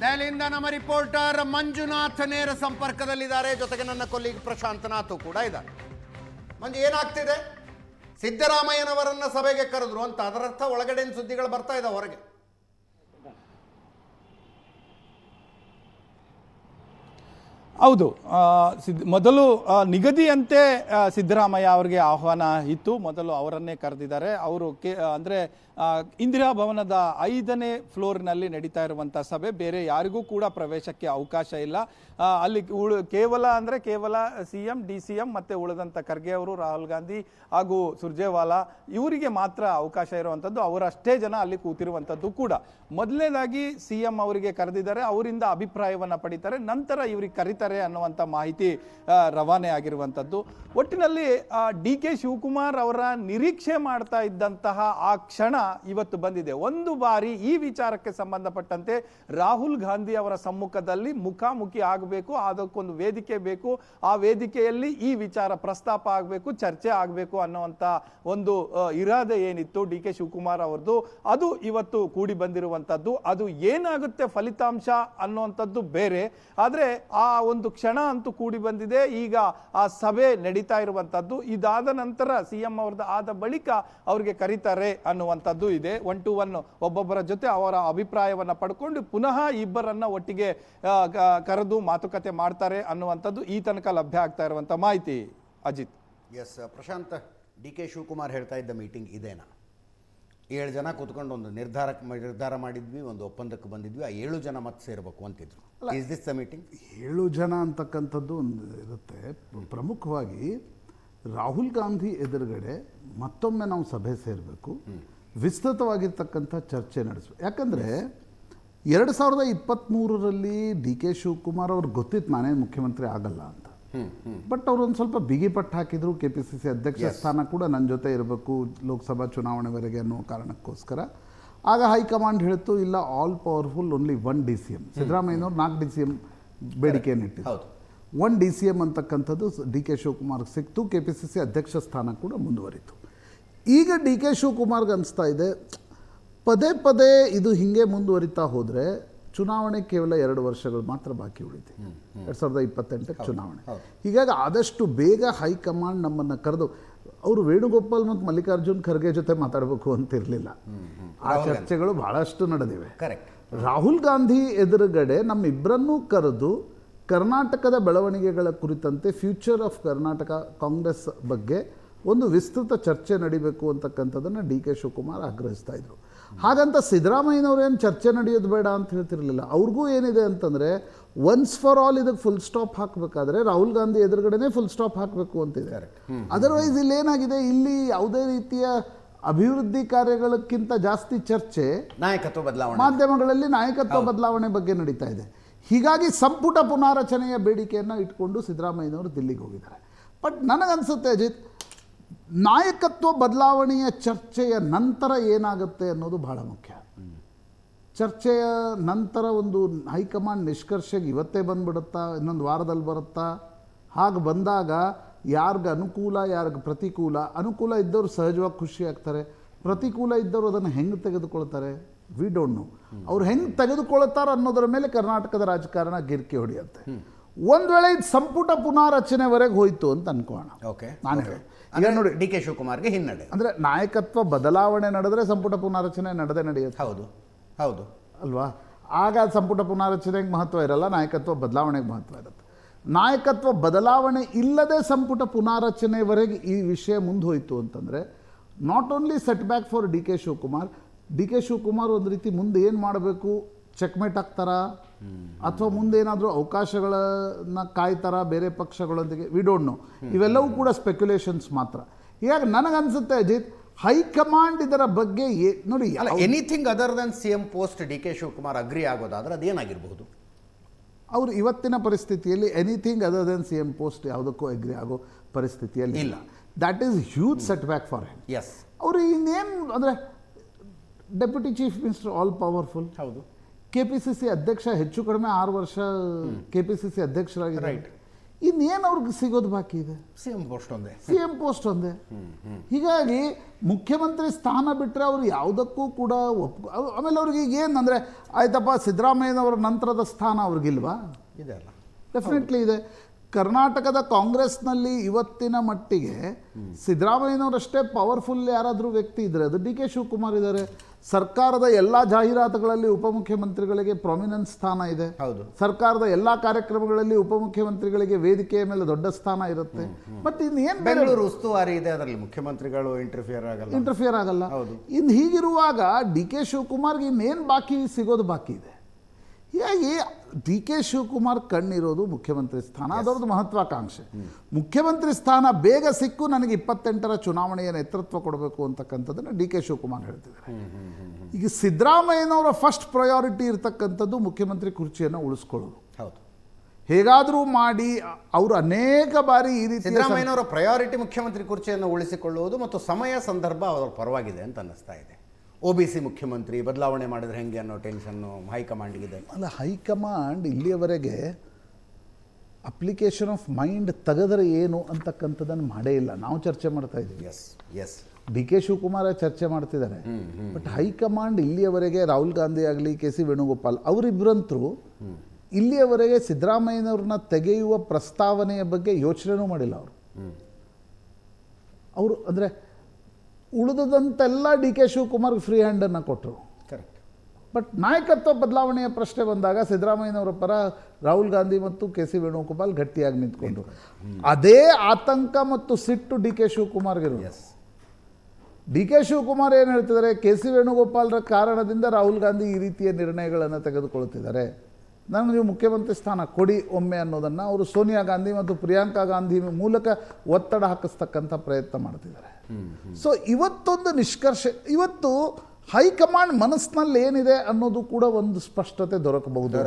ದೆಹಲಿಯಿಂದ ನಮ್ಮ ರಿಪೋರ್ಟರ್ ಮಂಜುನಾಥ್ ನೇರ ಸಂಪರ್ಕದಲ್ಲಿದ್ದಾರೆ. ಜೊತೆಗೆ ನನ್ನ ಕೊಲ್ಲಿಗ್ ಪ್ರಶಾಂತನಾಥ್ ಕೂಡ ಇದ್ದಾರೆ. ಮಂಜು, ಏನಾಗ್ತಿದೆ? ಸಿದ್ದರಾಮಯ್ಯನವರನ್ನ ಸಭೆಗೆ ಕರೆದ್ರು ಅಂತ, ಅದರರ್ಥ ಒಳಗಡೆ ಸುದ್ದಿಗಳು ಬರ್ತಾ ಇದ್ದಾವೆ ಹೊರಗೆ. ಹೌದು, ಮೊದಲು ನಿಗದಿಯಂತೆ ಸಿದ್ದರಾಮಯ್ಯ ಅವರಿಗೆ ಆಹ್ವಾನ ಇತ್ತು. ಮೊದಲು ಅವರನ್ನೇ ಕರೆದಿದ್ದಾರೆ. ಅವರು ಅಂದರೆ ಇಂದಿರಾ ಭವನದ 5ನೇ ಫ್ಲೋರ್ನಲ್ಲಿ ನಡೀತಾ ಇರುವಂಥ ಸಭೆ. ಬೇರೆ ಯಾರಿಗೂ ಕೂಡ ಪ್ರವೇಶಕ್ಕೆ ಅವಕಾಶ ಇಲ್ಲ. ಅಲ್ಲಿ ಕೇವಲ CM, DCM ಮತ್ತು ಉಳಿದಂಥ ಖರ್ಗೆ ಅವರು, ರಾಹುಲ್ ಗಾಂಧಿ ಹಾಗೂ ಸುರ್ಜೇವಾಲಾ ಇವರಿಗೆ ಮಾತ್ರ ಅವಕಾಶ ಇರುವಂಥದ್ದು. ಅವರಷ್ಟೇ ಜನ ಅಲ್ಲಿ ಕೂತಿರುವಂಥದ್ದು ಕೂಡ. ಮೊದಲನೇದಾಗಿ CM ಅವರಿಗೆ ಕರೆದಿದ್ದಾರೆ, ಅವರಿಂದ ಅಭಿಪ್ರಾಯವನ್ನು ಪಡಿತಾರೆ, ನಂತರ ಇವರಿಗೆ ಕರೀತಾರೆ ಅನ್ನುವಂಥ ಮಾಹಿತಿ ರವಾನೆ ಆಗಿರುವಂಥದ್ದು. ಒಟ್ಟಿನಲ್ಲಿ DK ಶಿವಕುಮಾರ್ ಅವರ ನಿರೀಕ್ಷೆ ಮಾಡ್ತಾ ಇದ್ದಂತಹ ಆ ಕ್ಷಣ ಇವತ್ತು ಬಂದಿದೆ. ಒಂದು ಬಾರಿ ಈ ವಿಚಾರಕ್ಕೆ ಸಂಬಂಧಪಟ್ಟಂತೆ ರಾಹುಲ್ ಗಾಂಧಿ ಅವರ ಸಮ್ಮುಖದಲ್ಲಿ ಮುಖಾಮುಖಿ ಆಗಬೇಕು, ಅದಕ್ಕೊಂದು ವೇದಿಕೆ ಬೇಕು, ಆ ವೇದಿಕೆಯಲ್ಲಿ ಈ ವಿಚಾರ ಪ್ರಸ್ತಾಪ ಆಗಬೇಕು, ಚರ್ಚೆ ಆಗಬೇಕು ಅನ್ನುವಂಥ ಒಂದು ಇರಾದೆ ಏನಿತ್ತು DK ಶಿವಕುಮಾರ್ ಅವರದು, ಅದು ಇವತ್ತು ಕೂಡಿ ಬಂದಿರುವಂಥದ್ದು. ಅದು ಏನಾಗುತ್ತೆ ಫಲಿತಾಂಶ ಅನ್ನುವಂಥದ್ದು ಬೇರೆ, ಆದರೆ ಆ ಒಂದು ಕ್ಷಣ ಅಂತೂ ಕೂಡಿ ಬಂದಿದೆ. ಈಗ ಆ ಸಭೆ ನಡೀತಾ ಇರುವಂಥದ್ದು. ಇದಾದ ನಂತರ CM ಅವ್ರದ್ದು ಆದ ಬಳಿಕ ಅವರಿಗೆ ಕರೀತಾರೆ ಅನ್ನುವಂಥದ್ದು ಇದೆ. 1 to 1 ಒಬ್ಬೊಬ್ಬರ ಜೊತೆ ಅವರ ಅಭಿಪ್ರಾಯವನ್ನು ಪಡ್ಕೊಂಡು ಪುನಃ ಇಬ್ಬರನ್ನ ಒಟ್ಟಿಗೆ ಕರೆದು ಮಾತುಕತೆ ಮಾಡ್ತಾರೆ ಅನ್ನುವಂಥದ್ದು ಈ ತನಕ ಲಭ್ಯ ಆಗ್ತಾ ಇರುವಂಥ ಮಾಹಿತಿ. ಅಜಿತ್. ಎಸ್ ಪ್ರಶಾಂತ್, DK ಶಿವಕುಮಾರ್ ಹೇಳ್ತಾ ಇದ್ದ ಮೀಟಿಂಗ್ ಇದೇನಾ? 7 ಜನ ಕೂತ್ಕೊಂಡು ಒಂದು ನಿರ್ಧಾರ ಮಾಡಿದ್ವಿ, ಒಂದು ಒಪ್ಪಂದಕ್ಕೆ ಬಂದಿದ್ವಿ, ಆ 7 ಜನ ಮತ್ತೆ ಸೇರಬೇಕು ಅಂತಿದ್ರು. Is this the meeting? 7 ಜನ ಅಂತಕ್ಕಂಥದ್ದು ಒಂದು ಇರುತ್ತೆ. ಪ್ರಮುಖವಾಗಿ ರಾಹುಲ್ ಗಾಂಧಿ ಎದುರುಗಡೆ ಮತ್ತೊಮ್ಮೆ ನಾವು ಸಭೆ ಸೇರಬೇಕು, ವಿಸ್ತೃತವಾಗಿರ್ತಕ್ಕಂಥ ಚರ್ಚೆ ನಡೆಸಬೇಕು. ಯಾಕಂದರೆ 2023ರಲ್ಲಿ DK ಶಿವಕುಮಾರ್ ಅವ್ರಿಗೆ ಗೊತ್ತಿತ್ತು ನಾನೇನು ಮುಖ್ಯಮಂತ್ರಿ ಆಗಲ್ಲ ಅಂತ. ಬಟ್ ಅವ್ರೊಂದು ಸ್ವಲ್ಪ ಬಿಗಿಪಟ್ಟು ಹಾಕಿದ್ರು. KPCC ಅಧ್ಯಕ್ಷ ಸ್ಥಾನ ಕೂಡ ನನ್ನ ಜೊತೆ ಇರಬೇಕು ಲೋಕಸಭಾ ಚುನಾವಣೆವರೆಗೆ ಅನ್ನೋ ಕಾರಣಕ್ಕೋಸ್ಕರ. ಆಗ ಹೈಕಮಾಂಡ್ ಹೇಳ್ತು, ಇಲ್ಲ, ಆಲ್ ಪವರ್ಫುಲ್ ಓನ್ಲಿ 1 DCM. ಸಿದ್ದರಾಮಯ್ಯನವ್ರು 4 DCM ಬೇಡಿಕೆಯನ್ನು ಇಟ್ಟಿದ್ದು. 1 DCM ಅಂತಕ್ಕಂಥದ್ದು DK ಶಿವಕುಮಾರ್ಗೆ ಸಿಕ್ತು. KPCC ಅಧ್ಯಕ್ಷ ಸ್ಥಾನ ಕೂಡ ಮುಂದುವರಿತು. ಈಗ DK ಶಿವಕುಮಾರ್ಗೆ ಅನಿಸ್ತಾ ಇದೆ, ಪದೇ ಪದೇ ಇದು ಹೀಗೆ ಮುಂದುವರಿತಾ ಹೋದರೆ ಚುನಾವಣೆ ಕೇವಲ 2 ವರ್ಷಗಳು ಮಾತ್ರ ಬಾಕಿ ಉಳಿತೆ. 2028ಕ್ಕೆ ಚುನಾವಣೆ. ಹೀಗಾಗಿ ಆದಷ್ಟು ಬೇಗ ಹೈಕಮಾಂಡ್ ನಮ್ಮನ್ನು ಕರೆದು, ಅವರು ವೇಣುಗೋಪಾಲ್ ಮತ್ತು ಮಲ್ಲಿಕಾರ್ಜುನ್ ಖರ್ಗೆ ಜೊತೆ ಮಾತಾಡಬೇಕು ಅಂತಿರಲಿಲ್ಲ. ಆ ಚರ್ಚೆಗಳು ಬಹಳಷ್ಟು ನಡೆದಿವೆ. ರಾಹುಲ್ ಗಾಂಧಿ ಎದುರುಗಡೆ ನಮ್ಮಿಬ್ಬರನ್ನೂ ಕರೆದು ಕರ್ನಾಟಕದ ಬೆಳವಣಿಗೆಗಳ ಕುರಿತಂತೆ, ಫ್ಯೂಚರ್ ಆಫ್ ಕರ್ನಾಟಕ ಕಾಂಗ್ರೆಸ್ ಬಗ್ಗೆ ಒಂದು ವಿಸ್ತೃತ ಚರ್ಚೆ ನಡಿಬೇಕು ಅಂತಕ್ಕಂಥದ್ದನ್ನು DK ಶಿವಕುಮಾರ್ ಆಗ್ರಹಿಸ್ತಾ ಇದ್ರು. ಹಾಗಂತ ಸಿದ್ದರಾಮಯ್ಯನವ್ರೇನು ಚರ್ಚೆ ನಡೆಯೋದು ಬೇಡ ಅಂತ ಹೇಳ್ತಿರಲಿಲ್ಲ. ಅವ್ರಿಗೂ ಏನಿದೆ ಅಂತಂದರೆ, ಒನ್ಸ್ ಫಾರ್ ಆಲ್ ಇದಕ್ಕೆ ಫುಲ್ ಸ್ಟಾಪ್ ಹಾಕಬೇಕಾದ್ರೆ ರಾಹುಲ್ ಗಾಂಧಿ ಎದುರುಗಡೆನೇ ಫುಲ್ ಸ್ಟಾಪ್ ಹಾಕಬೇಕು ಅಂತಿದೆ. ಅದರ್ವೈಸ್ ಇಲ್ಲಿ ಏನಾಗಿದೆ, ಇಲ್ಲಿ ಯಾವುದೇ ರೀತಿಯ ಅಭಿವೃದ್ಧಿ ಕಾರ್ಯಗಳಕ್ಕಿಂತ ಜಾಸ್ತಿ ಚರ್ಚೆ ನಾಯಕತ್ವ ಬದಲಾವಣೆ, ಮಾಧ್ಯಮಗಳಲ್ಲಿ ನಾಯಕತ್ವ ಬದಲಾವಣೆ ಬಗ್ಗೆ ನಡೀತಾ ಇದೆ. ಹೀಗಾಗಿ ಸಂಪುಟ ಪುನಾರಚನೆಯ ಬೇಡಿಕೆಯನ್ನು ಇಟ್ಕೊಂಡು ಸಿದ್ದರಾಮಯ್ಯನವರು ದಿಲ್ಲಿಗೆ ಹೋಗಿದ್ದಾರೆ. ಬಟ್ ನನಗನ್ಸುತ್ತೆ ಅಜಿತ್, ನಾಯಕತ್ವ ಬದಲಾವಣೆಯ ಚರ್ಚೆಯ ನಂತರ ಏನಾಗುತ್ತೆ ಅನ್ನೋದು ಬಹಳ ಮುಖ್ಯ. ಚರ್ಚೆಯ ನಂತರ ಒಂದು ಹೈಕಮಾಂಡ್ ನಿಷ್ಕರ್ಷೆಗೆ ಇವತ್ತೇ ಬಂದ್ಬಿಡುತ್ತಾ, ಇನ್ನೊಂದು ವಾರದಲ್ಲಿ ಬರುತ್ತಾ? ಹಾಗೆ ಬಂದಾಗ ಯಾರಿಗೆ ಅನುಕೂಲ, ಯಾರಿಗೆ ಪ್ರತಿಕೂಲ? ಅನುಕೂಲ ಇದ್ದವರು ಸಹಜವಾಗಿ ಖುಷಿ ಆಗ್ತಾರೆ, ಪ್ರತಿಕೂಲ ಇದ್ದವರು ಅದನ್ನು ಹೆಂಗೆ ತೆಗೆದುಕೊಳ್ತಾರೆ ವಿ ಡೋಂಟ್ ನೋ. ಅವ್ರು ಹೆಂಗೆ ತೆಗೆದುಕೊಳ್ತಾರೆ ಅನ್ನೋದರ ಮೇಲೆ ಕರ್ನಾಟಕದ ರಾಜಕಾರಣ ಗಿರ್ಕಿ ಹೊಡೆಯುತ್ತೆ. ಒಂದು ವೇಳೆ ಇದು ಸಂಪುಟ ಪುನಾರಚನೆವರೆಗೆ ಹೋಯ್ತು ಅಂತ ಅನ್ಕೋಣ. ನಾನು ಹೇಳಿ ಈಗ ನೋಡಿ, DK ಶಿವಕುಮಾರ್ಗೆ ಹಿನ್ನಡೆ ಅಂದರೆ ನಾಯಕತ್ವ ಬದಲಾವಣೆ ನಡೆದರೆ ಸಂಪುಟ ಪುನಾರಚನೆ ನಡೆಯುತ್ತೆ. ಹೌದು ಅಲ್ವಾ? ಆಗ ಸಂಪುಟ ಪುನಾರಚನೆಗೆ ಮಹತ್ವ ಇರಲ್ಲ, ನಾಯಕತ್ವ ಬದಲಾವಣೆಗೆ ಮಹತ್ವ ಇರುತ್ತೆ. ನಾಯಕತ್ವ ಬದಲಾವಣೆ ಇಲ್ಲದೆ ಸಂಪುಟ ಪುನಾರಚನೆವರೆಗೆ ಈ ವಿಷಯ ಮುಂದೆ ಹೋಯಿತು ಅಂತಂದರೆ not only set back for DK Shivakumar. DK Shivakumar ಒಂದು ರೀತಿ ಮುಂದೆ ಏನು ಮಾಡಬೇಕು, ಚೆಕ್ಮೇಟ್ ಆಗ್ತಾರಾ ಅಥವಾ ಮುಂದೆ ಏನಾದರೂ ಅವಕಾಶಗಳನ್ನ ಕಾಯ್ತಾರಾ ಬೇರೆ ಪಕ್ಷಗಳೊಂದಿಗೆ, ವಿ ಡೋಂಟ್ ನೋ. ಇವೆಲ್ಲವೂ ಕೂಡ ಸ್ಪೆಕ್ಯುಲೇಷನ್ಸ್ ಮಾತ್ರ. ಹೀಗಾಗಿ ನನಗನ್ಸುತ್ತೆ ಅಜಿತ್, ಹೈಕಮಾಂಡ್ ಇದರ ಬಗ್ಗೆ ನೋಡಿ, anything other than CM post DK Shivakumar agree ಆಗೋದಾದ್ರೆ ಅದೇನಾಗಿರಬಹುದು? ಅವರು ಇವತ್ತಿನ ಪರಿಸ್ಥಿತಿಯಲ್ಲಿ anything other than CM post ಯಾವುದಕ್ಕೂ ಅಗ್ರಿ ಆಗೋ ಪರಿಸ್ಥಿತಿಯಲ್ಲಿ ಇಲ್ಲ. That is huge setback for him. ಅವರು ಇನ್ನೇನು ಅಂದರೆ deputy chief minister all powerful. KPCC ಅಧ್ಯಕ್ಷ ಹೆಚ್ಚು ಕಡಿಮೆ 6 ವರ್ಷ KPCC ಅಧ್ಯಕ್ಷರಾಗಿದ್ದಾರೆ. ಇನ್ನೇನು ಅವ್ರಿಗೆ ಸಿಗೋದು ಬಾಕಿ ಇದೆ? CM ಪೋಸ್ಟ್ ಒಂದೇ. CM ಪೋಸ್ಟ್ ಒಂದೇ. ಹೀಗಾಗಿ ಮುಖ್ಯಮಂತ್ರಿ ಸ್ಥಾನ ಬಿಟ್ಟರೆ ಅವರು ಯಾವುದಕ್ಕೂ ಕೂಡ ಆಮೇಲೆ ಅವ್ರಿಗೆ ಈಗ ಏನಂದರೆ ಆಯ್ತಪ್ಪ ಸಿದ್ದರಾಮಯ್ಯನವರ ನಂತರದ ಸ್ಥಾನ ಅವ್ರಿಗಿಲ್ವಾ? ಇದೆ ಅಲ್ಲ, ಡೆಫಿನೆಟ್ಲಿ ಇದೆ. ಕರ್ನಾಟಕದ ಕಾಂಗ್ರೆಸ್ನಲ್ಲಿ ಇವತ್ತಿನ ಮಟ್ಟಿಗೆ ಸಿದ್ದರಾಮಯ್ಯನವರಷ್ಟೇ ಪವರ್ಫುಲ್ ಯಾರಾದರೂ ವ್ಯಕ್ತಿ ಇದ್ದರೆ ಅದು DK ಶಿವಕುಮಾರ್ ಇದ್ದಾರೆ. ಸರ್ಕಾರದ ಎಲ್ಲ ಜಾಹೀರಾತುಗಳಲ್ಲಿ ಉಪಮುಖ್ಯಮಂತ್ರಿಗಳಿಗೆ ಪ್ರಾಮಿನೆನ್ಸ್ ಸ್ಥಾನ ಇದೆ. ಹೌದು. ಸರ್ಕಾರದ ಎಲ್ಲ ಕಾರ್ಯಕ್ರಮಗಳಲ್ಲಿ ಉಪಮುಖ್ಯಮಂತ್ರಿಗಳಿಗೆ ವೇದಿಕೆಯ ಮೇಲೆ ದೊಡ್ಡ ಸ್ಥಾನ ಇರುತ್ತೆ. ಮತ್ತೆ ಇನ್ನೇನು ಬೆಂಗಳೂರು ಉಸ್ತುವಾರಿ ಇದೆ, ಅದರಲ್ಲಿ ಮುಖ್ಯಮಂತ್ರಿಗಳು ಇಂಟರ್ಫಿಯರ್ ಆಗಲ್ಲ. ಇನ್ನು ಹೀಗಿರುವಾಗ DK ಶಿವಕುಮಾರ್ಗೆ ಇನ್ನೇನು ಬಾಕಿ ಸಿಗೋದು ಬಾಕಿ ಇದೆ. ಹೀಗಾಗಿ DK ಶಿವಕುಮಾರ್ ಕಣ್ಣಿರೋದು ಮುಖ್ಯಮಂತ್ರಿ ಸ್ಥಾನ, ಅದರದ್ದು ಮಹತ್ವಾಕಾಂಕ್ಷೆ. ಮುಖ್ಯಮಂತ್ರಿ ಸ್ಥಾನ ಬೇಗ ಸಿಕ್ಕು ನನಗೆ 28ರ ಚುನಾವಣೆಯ ನೇತೃತ್ವ ಕೊಡಬೇಕು ಅಂತಕ್ಕಂಥದ್ದನ್ನು DK ಶಿವಕುಮಾರ್ ಹೇಳ್ತಿದ್ದಾರೆ. ಈಗ ಸಿದ್ದರಾಮಯ್ಯನವರ ಫಸ್ಟ್ ಪ್ರಯಾರಿಟಿ ಇರ್ತಕ್ಕಂಥದ್ದು ಮುಖ್ಯಮಂತ್ರಿ ಕುರ್ಚಿಯನ್ನು ಉಳಿಸ್ಕೊಳ್ಳೋದು. ಹೌದು, ಹೇಗಾದರೂ ಮಾಡಿ ಅವರು ಅನೇಕ ಬಾರಿ ಈ ರೀತಿ ಸಿದ್ದರಾಮಯ್ಯನವರ ಪ್ರಯಾರಿಟಿ ಮುಖ್ಯಮಂತ್ರಿ ಕುರ್ಚಿಯನ್ನು ಉಳಿಸಿಕೊಳ್ಳುವುದು ಮತ್ತು ಸಮಯ ಸಂದರ್ಭ ಅವರ ಪರವಾಗಿದೆ ಅಂತ ಅನ್ನಿಸ್ತಾ ಇದೆ. OBC ಮುಖ್ಯಮಂತ್ರಿ ಬದಲಾವಣೆ ಮಾಡಿದ್ರೆ ಹೆಂಗೆ ಅನ್ನೋ ಟೆನ್ಷನ್ನು ಹೈಕಮಾಂಡ್ಗಿದೆ. ಅಲ್ಲ, ಹೈಕಮಾಂಡ್ ಇಲ್ಲಿಯವರೆಗೆ ಅಪ್ಲಿಕೇಶನ್ ಆಫ್ ಮೈಂಡ್ ತೆಗೆದರೆ ಏನು ಅಂತಕ್ಕಂಥದ್ದನ್ನು ಮಾಡೇ ಇಲ್ಲ. ನಾವು ಚರ್ಚೆ ಮಾಡ್ತಾ ಇದ್ದೀವಿ. ಎಸ್ DK ಶಿವಕುಮಾರ ಚರ್ಚೆ ಮಾಡ್ತಿದ್ದಾರೆ. ಬಟ್ ಹೈಕಮಾಂಡ್ ಇಲ್ಲಿಯವರೆಗೆ ರಾಹುಲ್ ಗಾಂಧಿ ಆಗಲಿ KC ವೇಣುಗೋಪಾಲ್ ಅವರಿಬ್ಬರಂತರೂ ಇಲ್ಲಿಯವರೆಗೆ ಸಿದ್ದರಾಮಯ್ಯನವ್ರನ್ನ ತೆಗೆಯುವ ಪ್ರಸ್ತಾವನೆಯ ಬಗ್ಗೆ ಯೋಚನೆನೂ ಮಾಡಿಲ್ಲ. ಅವರು ಅಂದರೆ ಉಳಿದಂತೆಲ್ಲ DK ಶಿವಕುಮಾರ್ಗೆ ಫ್ರೀ ಹ್ಯಾಂಡನ್ನು ಕೊಟ್ಟರು. ಕರೆಕ್ಟ್. ಬಟ್ ನಾಯಕತ್ವ ಬದಲಾವಣೆಯ ಪ್ರಶ್ನೆ ಬಂದಾಗ ಸಿದ್ದರಾಮಯ್ಯನವರ ಪರ ರಾಹುಲ್ ಗಾಂಧಿ ಮತ್ತು KC ವೇಣುಗೋಪಾಲ್ ಗಟ್ಟಿಯಾಗಿ ನಿಂತ್ಕೊಂಡ್ರು. ಅದೇ ಆತಂಕ ಮತ್ತು ಸಿಟ್ಟು DK ಶಿವಕುಮಾರ್ಗಿರೋದು. DK ಶಿವಕುಮಾರ್ ಏನು ಹೇಳ್ತಿದ್ದಾರೆ, KC ವೇಣುಗೋಪಾಲರ ಕಾರಣದಿಂದ ರಾಹುಲ್ ಗಾಂಧಿ ಈ ರೀತಿಯ ನಿರ್ಣಯಗಳನ್ನು ತೆಗೆದುಕೊಳ್ತಿದ್ದಾರೆ, ನನಗೆ ನೀವು ಮುಖ್ಯಮಂತ್ರಿ ಸ್ಥಾನ ಕೊಡಿ ಒಮ್ಮೆ ಅನ್ನೋದನ್ನು ಅವರು ಸೋನಿಯಾ ಗಾಂಧಿ ಮತ್ತು ಪ್ರಿಯಾಂಕಾ ಗಾಂಧಿ ಮೂಲಕ ಒತ್ತಡ ಹಾಕಿಸ್ತಕ್ಕಂಥ ಪ್ರಯತ್ನ ಮಾಡ್ತಿದ್ದಾರೆ. ಸೊ ಇವತ್ತೊಂದು ನಿಷ್ಕರ್ಷೆ, ಇವತ್ತು ಹೈಕಮಾಂಡ್ ಮನಸ್ಸಿನಲ್ಲಿ ಏನಿದೆ ಅನ್ನೋದು ಕೂಡ ಒಂದು ಸ್ಪಷ್ಟತೆ ದೊರಕಬಹುದು.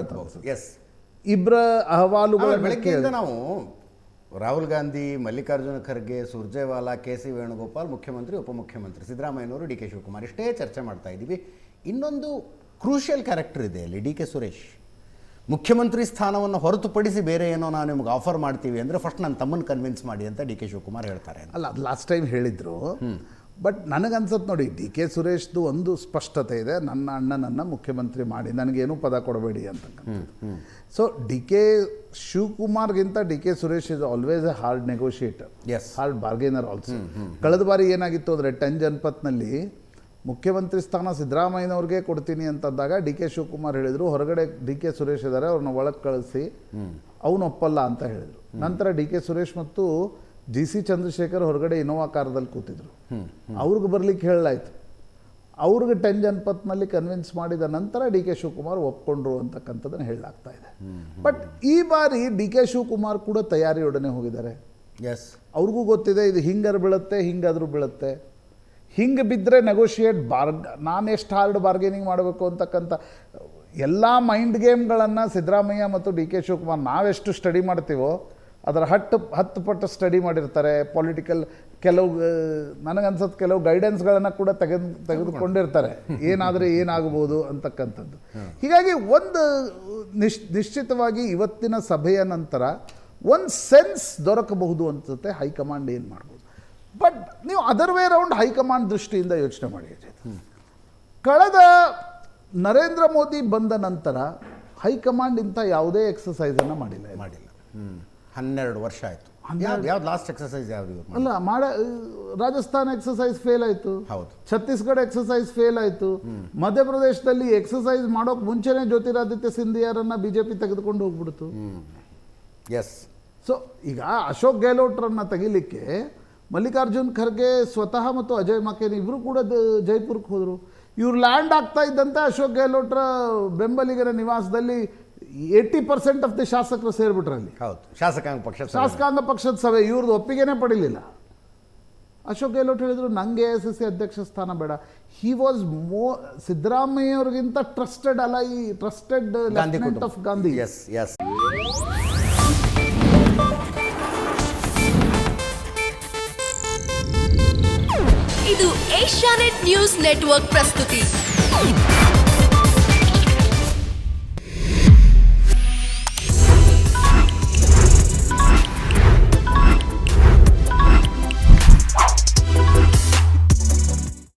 ಇಬ್ಬರ ಅಹವಾಲುಗಳ ಬೆಳಗ್ಗೆಯಿಂದ ನಾವು ರಾಹುಲ್ ಗಾಂಧಿ, ಮಲ್ಲಿಕಾರ್ಜುನ ಖರ್ಗೆ, ಸುರ್ಜೇವಾಲಾ, KC ವೇಣುಗೋಪಾಲ್, ಮುಖ್ಯಮಂತ್ರಿ ಉಪಮುಖ್ಯಮಂತ್ರಿ ಸಿದ್ದರಾಮಯ್ಯನವರು, DK ಶಿವಕುಮಾರ್ ಇಷ್ಟೇ ಚರ್ಚೆ ಮಾಡ್ತಾ ಇದ್ದೀವಿ. ಇನ್ನೊಂದು ಕ್ರೂಷಿಯಲ್ ಕ್ಯಾರೆಕ್ಟರ್ ಇದೆ ಅಲ್ಲಿ, DK ಸುರೇಶ್. ಮುಖ್ಯಮಂತ್ರಿ ಸ್ಥಾನವನ್ನು ಹೊರತುಪಡಿಸಿ ಬೇರೆ ಏನೋ ನಾವು ನಿಮ್ಗೆ ಆಫರ್ ಮಾಡ್ತೀವಿ ಅಂದರೆ ಫಸ್ಟ್ ನನ್ನ ತಮ್ಮನ್ನು ಕನ್ವಿನ್ಸ್ ಮಾಡಿ ಅಂತ DK ಶಿವಕುಮಾರ್ ಹೇಳ್ತಾರೆ. ಅಲ್ಲ, ಅದು ಲಾಸ್ಟ್ ಟೈಮ್ ಹೇಳಿದರು. ಬಟ್ ನನಗನ್ಸತ್ತೆ ನೋಡಿ, DK ಸುರೇಶ್ದು ಒಂದು ಸ್ಪಷ್ಟತೆ ಇದೆ, ನನ್ನ ಅಣ್ಣನನ್ನು ಮುಖ್ಯಮಂತ್ರಿ ಮಾಡಿ, ನನಗೇನು ಪದ ಕೊಡಬೇಡಿ ಅಂತಕ್ಕಂಥದ್ದು. ಸೊ DK ಶಿವಕುಮಾರ್ಗಿಂತ DK Suresh is always a hard negotiator, hard bargainer also. ಕಳೆದ ಬಾರಿ ಏನಾಗಿತ್ತು ಅಂದರೆ 10 ಜನಪಥ್ನಲ್ಲಿ ಮುಖ್ಯಮಂತ್ರಿ ಸ್ಥಾನ ಸಿದ್ದರಾಮಯ್ಯನವ್ರಿಗೆ ಕೊಡ್ತೀನಿ ಅಂತಂದಾಗ DK ಶಿವಕುಮಾರ್ ಹೇಳಿದರು, ಹೊರಗಡೆ DK ಸುರೇಶ್ ಇದ್ದಾರೆ, ಅವ್ರನ್ನ ಒಳಗೆ ಕಳಿಸಿ, ಅವನು ಒಪ್ಪಲ್ಲ ಅಂತ ಹೇಳಿದರು. ನಂತರ DK ಸುರೇಶ್ ಮತ್ತು GC ಚಂದ್ರಶೇಖರ್ ಹೊರಗಡೆ ಇನೋವಾ ಕಾರದಲ್ಲಿ ಕೂತಿದ್ರು. ಅವ್ರಿಗೆ ಬರ್ಲಿಕ್ಕೆ ಹೇಳಲಾಯ್ತು. ಅವ್ರಿಗೆ 10 ಜನಪಥ್ನಲ್ಲಿ ಕನ್ವಿನ್ಸ್ ಮಾಡಿದ ನಂತರ DK ಶಿವಕುಮಾರ್ ಒಪ್ಕೊಂಡ್ರು ಅಂತಕ್ಕಂಥದ್ದನ್ನು ಹೇಳಲಾಗ್ತಾ ಇದೆ. ಬಟ್ ಈ ಬಾರಿ DK ಶಿವಕುಮಾರ್ ಕೂಡ ತಯಾರಿಯೊಡನೆ ಹೋಗಿದ್ದಾರೆ. ಅವ್ರಿಗೂ ಗೊತ್ತಿದೆ ಇದು ಹಿಂಗಾರು ಬೀಳುತ್ತೆ, ಹಿಂಗಾದರೂ ಬೀಳುತ್ತೆ, ಹಿಂಗೆ ಬಿದ್ದರೆ ನೆಗೋಷಿಯೇಟ್ ನಾನು ಎಷ್ಟು ಹಾರ್ಡ್ ಬಾರ್ಗೇನಿಂಗ್ ಮಾಡಬೇಕು ಅಂತಕ್ಕಂಥ ಎಲ್ಲ ಮೈಂಡ್ ಗೇಮ್ಗಳನ್ನು ಸಿದ್ದರಾಮಯ್ಯ ಮತ್ತು DK ಶಿವಕುಮಾರ್ ನಾವೆಷ್ಟು ಸ್ಟಡಿ ಮಾಡ್ತೀವೋ ಅದರ 10 ಪಟ್ಟು ಸ್ಟಡಿ ಮಾಡಿರ್ತಾರೆ. ಪೊಲಿಟಿಕಲ್ ಕೆಲವು ನನಗನ್ಸತ್ತೆ ಕೆಲವು ಗೈಡೆನ್ಸ್ಗಳನ್ನು ಕೂಡ ತೆಗೆದುಕೊಂಡಿರ್ತಾರೆ, ಏನಾದರೆ ಏನಾಗಬಹುದು ಅಂತಕ್ಕಂಥದ್ದು. ಹೀಗಾಗಿ ಒಂದು ನಿಶ್ಚಿತವಾಗಿ ಇವತ್ತಿನ ಸಭೆಯ ನಂತರ ಒಂದು ಸೆನ್ಸ್ ದೊರಕಬಹುದು ಅನ್ಸುತ್ತೆ ಹೈಕಮಾಂಡ್ ಏನು ಮಾಡ್ಬೋದು. ಬಟ್ ನೀವು ಅದರ್ ವೇ ರೌಂಡ್ ಹೈಕಮಾಂಡ್ ದೃಷ್ಟಿಯಿಂದ ಯೋಚನೆ ಮಾಡಿ. ಕಳೆದ ನರೇಂದ್ರ ಮೋದಿ ಬಂದ ನಂತರ ಹೈಕಮಾಂಡ್ ಇಂಥ ಯಾವುದೇ ಎಕ್ಸಸೈಸನ್ನು ಮಾಡಿಲ್ಲ. 12 ವರ್ಷ ಆಯಿತು. ಯಾವ್ದು ಲಾಸ್ಟ್ ಎಕ್ಸಸೈಸ್ ಯಾವುದು? ಅಲ್ಲ, ರಾಜಸ್ಥಾನ ಎಕ್ಸಸೈಸ್ ಫೇಲ್ ಆಯಿತು, ಛತ್ತೀಸ್ಗಢ ಎಕ್ಸಸೈಸ್ ಫೇಲ್ ಆಯಿತು, ಮಧ್ಯಪ್ರದೇಶದಲ್ಲಿ ಎಕ್ಸಸೈಸ್ ಮಾಡೋಕೆ ಮುಂಚೆನೇ ಜ್ಯೋತಿರಾದಿತ್ಯ ಸಿಂಧಿಯಾರನ್ನು BJP ತೆಗೆದುಕೊಂಡು ಹೋಗ್ಬಿಡ್ತು. ಸೊ ಈಗ ಅಶೋಕ್ ಗೆಹ್ಲೋಟ್ರನ್ನ ತೆಗಿಲಿಕ್ಕೆ ಮಲ್ಲಿಕಾರ್ಜುನ್ ಖರ್ಗೆ ಸ್ವತಃ ಮತ್ತು ಅಜಯ್ ಮಕೇನ್ ಇಬ್ಬರು ಕೂಡ ಜೈಪುರಕ್ಕೆ ಹೋದರು. ಇವ್ರು ಲ್ಯಾಂಡ್ ಆಗ್ತಾ ಇದ್ದಂತೆ ಅಶೋಕ್ ಗೆಹ್ಲೋಟ್ರ ಬೆಂಬಲಿಗರ ನಿವಾಸದಲ್ಲಿ 80% ಆಫ್ ದಿ ಶಾಸಕರು ಸೇರಿಬಿಟ್ರಲ್ಲಿ. ಶಾಸಕಾಂಗ ಪಕ್ಷದ ಸಭೆ ಇವ್ರದ್ದು ಒಪ್ಪಿಗೆನೇ ಪಡಿಲಿಲ್ಲ. ಅಶೋಕ್ ಗೆಹ್ಲೋಟ್ ಹೇಳಿದ್ರು, ನನಗೆ AICC ಅಧ್ಯಕ್ಷ ಸ್ಥಾನ ಬೇಡ. ಹಿ ವಾಸ್ ಸಿದ್ದರಾಮಯ್ಯ ಅವ್ರಿಗಿಂತ ಟ್ರಸ್ಟೆಡ್ ಅಲ್ಲ, ಈ ಟ್ರಸ್ಟೆಡ್ ಲೆಫ್ಟಿನೆಂಟ್ ಆಫ್ ಗಾಂಧಿ. ಇದು ಏಷ್ಯಾನೆಟ್ ನ್ಯೂಸ್ ನೆಟ್ವರ್ಕ್ ಪ್ರಸ್ತುತಿ.